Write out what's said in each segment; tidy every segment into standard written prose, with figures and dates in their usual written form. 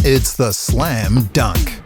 It's the Slam Dunk.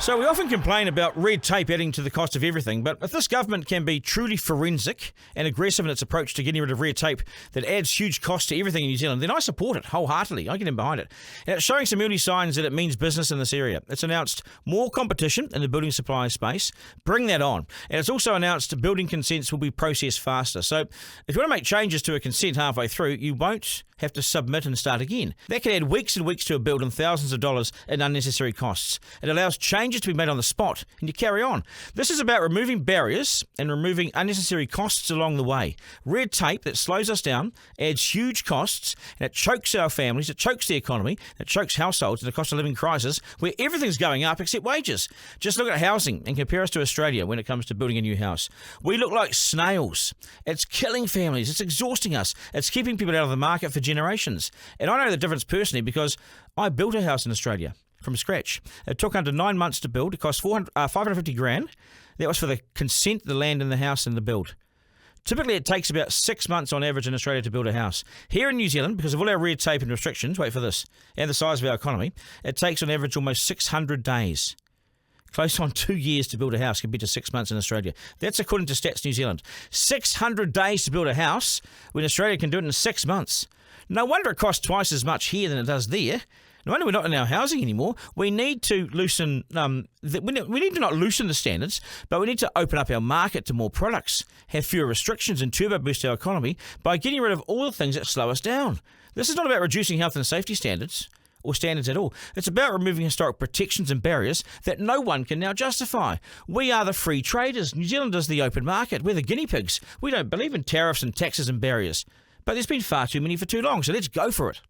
So we often complain about red tape adding to the cost of everything, but if this government can be truly forensic and aggressive in its approach to getting rid of red tape that adds huge cost to everything in New Zealand, then I support it wholeheartedly. I get in behind it. And it's showing some early signs that it means business in this area. It's announced more competition in the building supply space. Bring that on. And it's also announced building consents will be processed faster. So if you want to make changes to a consent halfway through, you won't have to submit and start again. That can add weeks and weeks to a build and thousands of dollars in unnecessary costs. It allows changes to be made on the spot, and you carry on. This is about removing barriers and removing unnecessary costs along the way. Red tape that slows us down, adds huge costs, and it chokes our families, it chokes the economy, it chokes households in a cost of living crisis where everything's going up except wages. Just look at housing and compare us to Australia when it comes to building a new house. We look like snails. It's killing families. It's exhausting us. It's keeping people out of the market for generations. And I know the difference personally because I built a house in Australia from scratch. It took under 9 months to build. It cost $550,000. That was for the consent, the land and the house and the build. Typically, it takes about 6 months on average in Australia to build a house. Here in New Zealand, because of all our red tape and restrictions, wait for this, and the size of our economy, it takes on average almost 600 days. Close on 2 years to build a house compared to 6 months in Australia. That's according to Stats New Zealand. 600 days to build a house when Australia can do it in 6 months. No wonder it costs twice as much here than it does there. No wonder we're not in our housing anymore. We need to loosen. We need to not loosen the standards, but we need to open up our market to more products, have fewer restrictions, and turbo boost our economy by getting rid of all the things that slow us down. This is not about reducing health and safety standards or standards at all. It's about removing historic protections and barriers that no one can now justify. We are the free traders. New Zealand is the open market. We're the guinea pigs. We don't believe in tariffs and taxes and barriers. But there's been far too many for too long, so let's go for it.